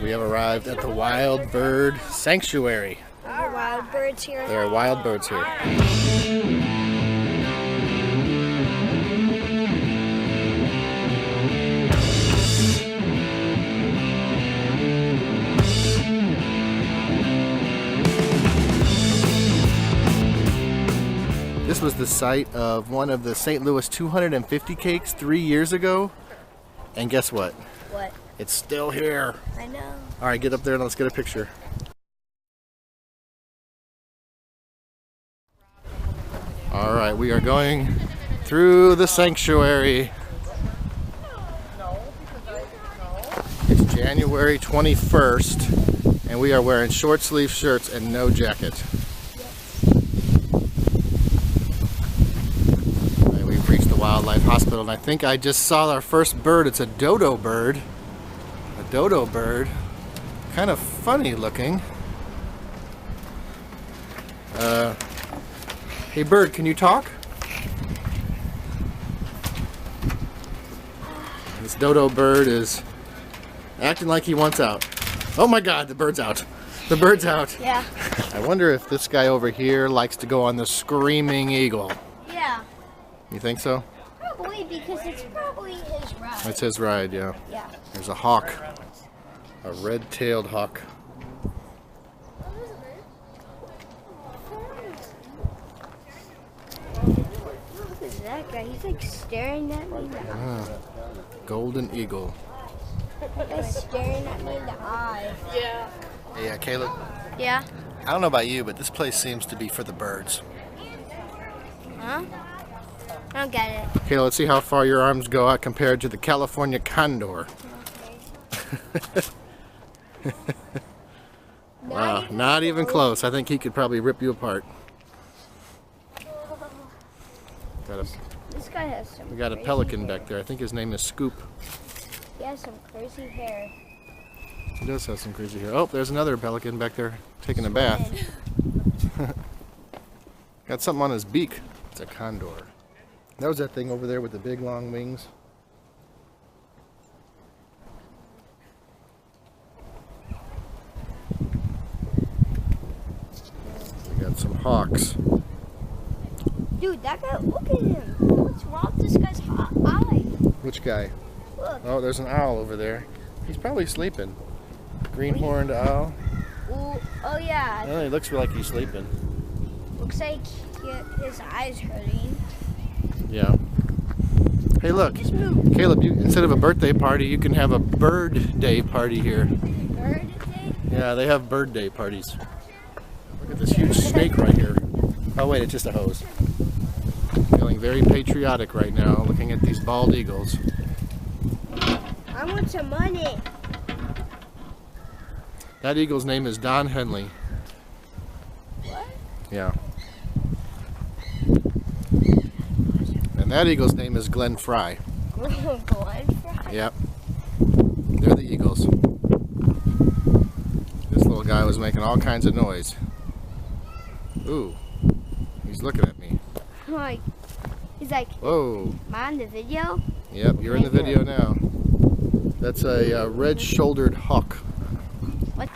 We have arrived at the Wild Bird Sanctuary. Are there wild birds here? There are wild birds here. This was the site of one of the St. Louis 250 cakes 3 years ago. And guess what? What? It's still here. I know. All right, get up there and let's get a picture. All right, we are going through the sanctuary. It's January 21st, and we are wearing short sleeve shirts and no jacket. And we've reached the Wildlife Hospital, and I think I just saw our first bird. It's a dodo bird. A dodo bird. Kind of funny looking. Hey bird, can you talk? This dodo bird is acting like he wants out. Oh my god, the bird's out. The bird's out. Yeah. I wonder if this guy over here likes to go on the Screaming Eagle. Yeah. You think so? Probably, because it's probably his ride. It's his ride, yeah. Yeah. There's a hawk. A red-tailed hawk. Look at that guy. He's like staring at me in the eye. Golden eagle. He's staring at me in the eye. Yeah. Hey, Caleb. Yeah? I don't know about you, but this place seems to be for the birds. Huh? I don't get it. Okay, let's see how far your arms go out compared to the California condor. Wow, not even close. I think he could probably rip you apart. This guy has some. We got a crazy pelican hair. back there. I think his name is Scoop. He has some crazy hair. He does have some crazy hair. Oh, there's another pelican back there taking a bath. Got something on his beak. It's a condor. That was that thing over there with the big long wings. We got some hawks. Dude, that guy, look at him. What's wrong with this guy's eye? Which guy? Look. Oh, there's an owl over there. He's probably sleeping. Green-horned owl. Ooh, oh yeah. Oh, he looks like he's sleeping. Looks like his eye's hurting. Yeah. Hey, look. Just move. Caleb, instead of a birthday party, you can have a bird day party here. Bird day? Yeah, they have bird day parties. Look at this huge snake right here. Oh wait, it's just a hose. Feeling very patriotic right now, looking at these bald eagles. I want some money. That eagle's name is Don Henley. What? Yeah. And that eagle's name is Glenn Fry. Glenn Fry? Yep. They're the eagles. This little guy was making all kinds of noise. Ooh. He's looking at me. Like, he's like, Whoa. am I on the video? Yep, you're in the video now. That's a red-shouldered hawk. What?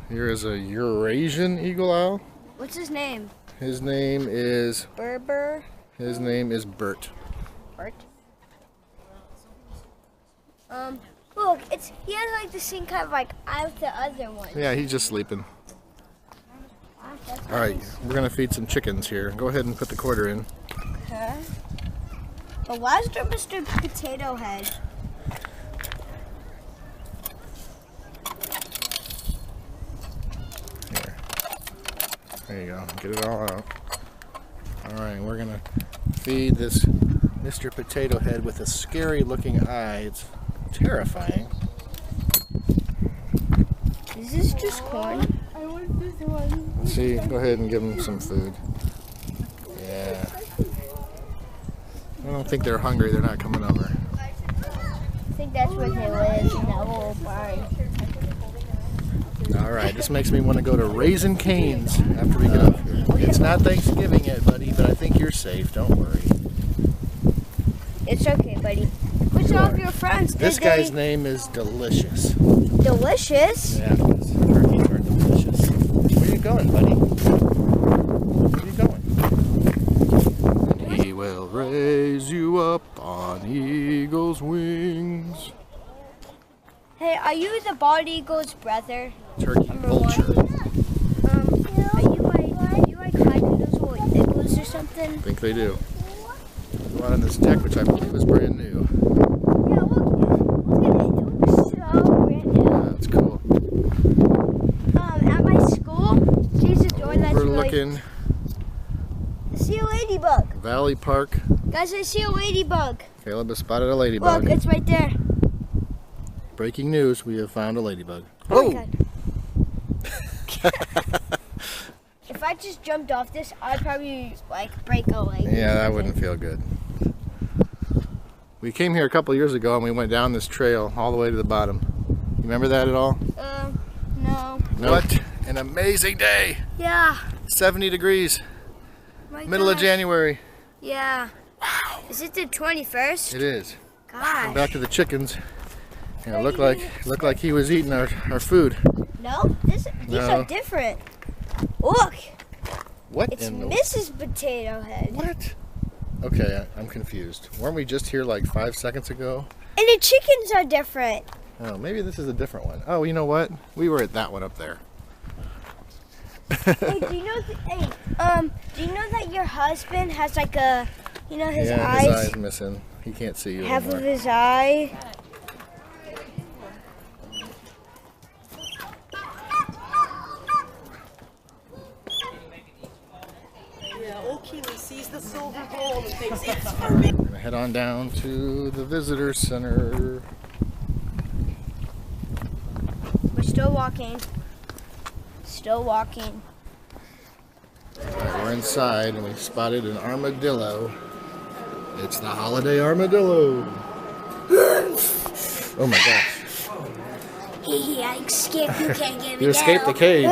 Here is a Eurasian eagle owl. What's his name? His name is Berber? His name is Bert. Bert? Look, he has like the same kind of like eye with the other one. Yeah, he's just sleeping. That's All right, we're gonna feed some chickens here. Go ahead and put the quarter in. Okay. But why is there Mr. Potato Head? Here. There you go. Get it all out. All right, we're gonna feed this Mr. Potato Head with a scary looking eye. It's terrifying. Is this just corn? I want this one. Let's see, go ahead and give them some food. Yeah. I don't think they're hungry. They're not coming over. I think that's where they live, in that little barn. All right, this makes me want to go to Raising Cane's after we get up here. It's not Thanksgiving yet, buddy, but I think you're safe. Don't worry. It's okay, buddy. Which of your friends? This guy's name is Delicious. Delicious? Yeah, because turkeys are delicious. Where are you going, buddy? Where are you going? He will raise you up on eagle's wings. Hey, are you the bald eagle's brother? Turkey Number vulture. Are you like hiding those little igloos or something? I think they do. Go out on this deck, which I believe is brand new. Yeah, look at it. It looks so brand new. That's cool. At my school, there's a door that's Overlooking I see a ladybug. Valley Park. Guys, I see a ladybug. Caleb has spotted a ladybug. Look, it's right there. Breaking news, we have found a ladybug. Oh my God. If I just jumped off this, I'd probably like break a leg. Yeah, that wouldn't feel good. We came here a couple years ago and we went down this trail all the way to the bottom. You remember that at all? No. What an amazing day! Yeah. 70 degrees, My middle of gosh. January. Yeah. Wow. Is it the 21st? It is. Gosh. Back to the chickens. And it looked like he was eating our food. No, these are different. Look, What it's in the... Mrs. Potato Head. What? Okay, I'm confused. Weren't we just here like 5 seconds ago? And the chickens are different. Oh, maybe this is a different one. Oh, you know what? We were at that one up there. Hey, do you know? Do you know that your husband has like a, his Yeah, his eyes? eye's missing. He can't see you Half anymore. of his eye. He sees the silver bowl and thinks it's for me. We're gonna head on down to the visitor center. We're still walking. Still walking. Alright, we're inside and we spotted an armadillo. It's the holiday armadillo. Oh my gosh. I escaped. You can't get me You escaped the cage.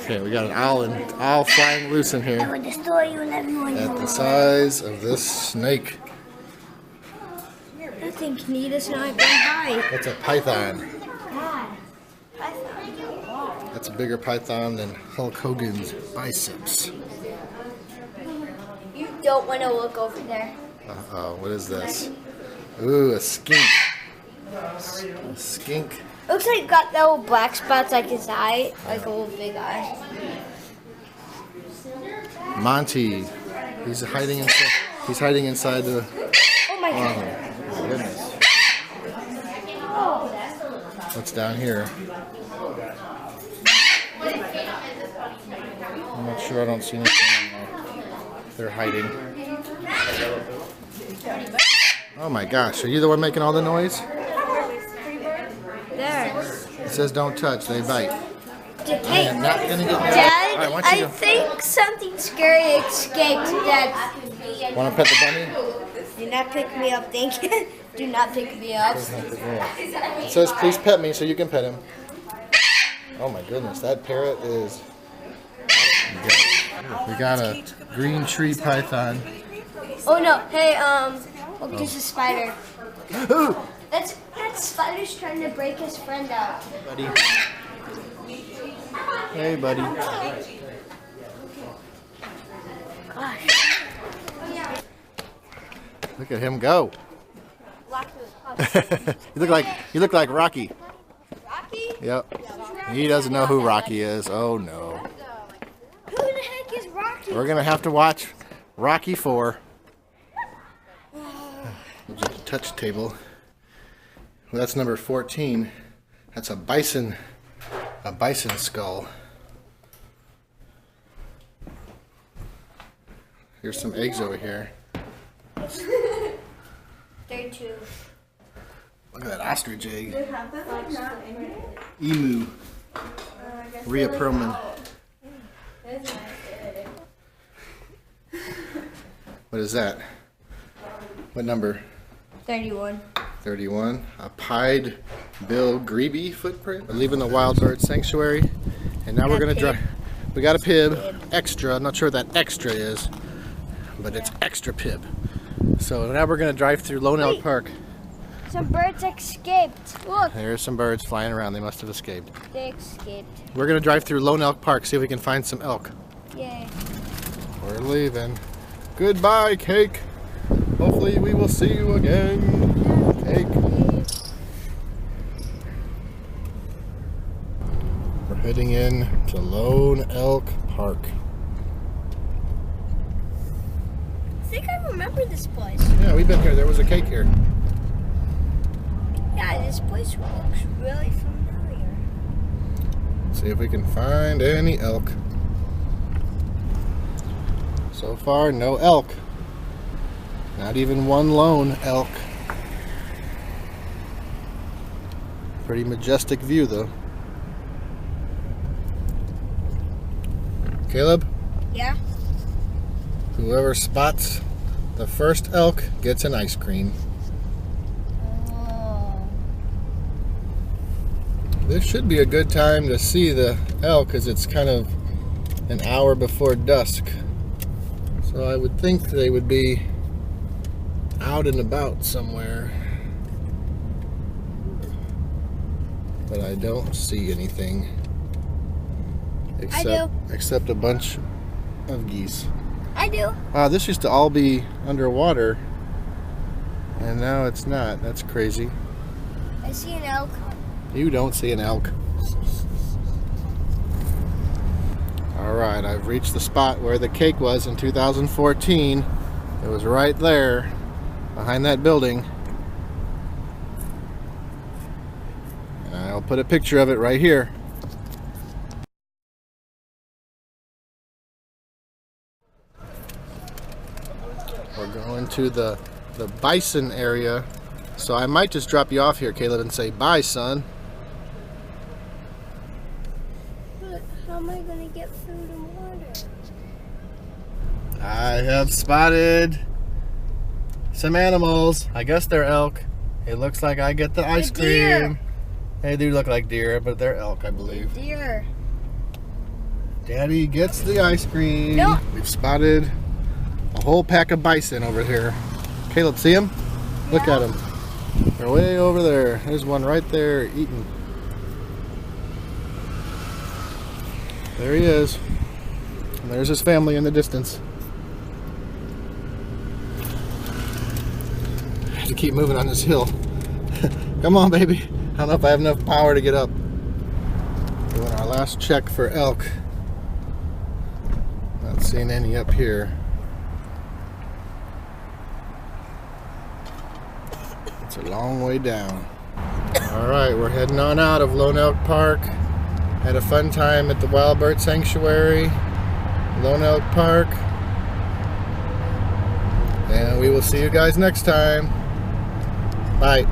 Okay, we got an owl flying loose in I here. will destroy you and everyone. At the size of this snake. I think Nita's not going high. That's a python. God. That's a bigger python than Hulk Hogan's biceps. You don't want to look over there. Uh-oh, what is this? Ooh, a skink. A skink. Looks like got little black spots like his eye, like a little big eye. Monty. He's hiding inside the... Oh my God. Oh, my goodness. What's down here? I'm not sure. I don't see anything in there. They're hiding. Oh my gosh. Are you the one making all the noise? There. It says don't touch. They bite. Hey, I'm not going to get mad. Dad, All right, why don't you I think something scary escaped. Dad, Want to pet the bunny? do not pick me up. Thank you. Do not pick me up. It says please pet me so you can pet him. Oh my goodness, that parrot is... We got a green tree python. Oh no! Hey, look, there's a spider. Ooh! That spider's trying to break his friend out. Buddy. Hey, buddy. Gosh. Look at him go. you look like Rocky. Rocky? Yep. He doesn't know who Rocky is. Oh no. Who the heck is Rocky? We're gonna have to watch Rocky 4. There's a touch table. Well, that's number 14. That's a bison skull. Here's some eggs over here. 32. Look at that ostrich egg. Emu. Rhea Perlman. What is that? What number? 31. 31. A pied bill grebe footprint. We're leaving the wild bird sanctuary, and now we're gonna drive. We got a pib extra. I'm not sure what that extra is. but it's extra pib. So now we're gonna drive through Lone Elk Park. Some birds escaped. Look. There's some birds flying around. They must have escaped. They escaped. We're gonna drive through Lone Elk Park, see if we can find some elk. Yay. We're leaving. Goodbye, Cake. Hopefully we will see you again. Cake. We're heading in to Lone Elk Park. I think I remember this place. Yeah, we've been here. There was a cake here. Yeah, this place looks really familiar. See if we can find any elk. So far, no elk. Not even one lone elk. Pretty majestic view, though. Caleb? Yeah? Whoever spots the first elk gets an ice cream. Oh. This should be a good time to see the elk because it's kind of an hour before dusk. So I would think they would be out and about somewhere. But I don't see anything. Except a bunch of geese. I do. Wow, this used to all be underwater. And now it's not. That's crazy. I see an elk. You don't see an elk. Alright, I've reached the spot where the cake was in 2014. It was right there, behind that building. And I'll put a picture of it right here. We're going to the bison area. So I might just drop you off here, Caleb, and say, bye, son. But how am I going to get food and water? I have spotted some animals. I guess they're elk. It looks like I get the ice cream. Deer. They do look like deer, but they're elk, I believe. Deer. Daddy gets the ice cream. No. We've spotted a whole pack of bison over here. Caleb, see them? Look at them. They're way over there. There's one right there eating. There he is. And there's his family in the distance. I have to keep moving on this hill. Come on, baby. I don't know if I have enough power to get up. Doing our last check for elk. Not seeing any up here. It's a long way down. Alright, we're heading on out of Lone Elk Park. Had a fun time at the Wild Bird Sanctuary, Lone Elk Park. And we will see you guys next time. Bye.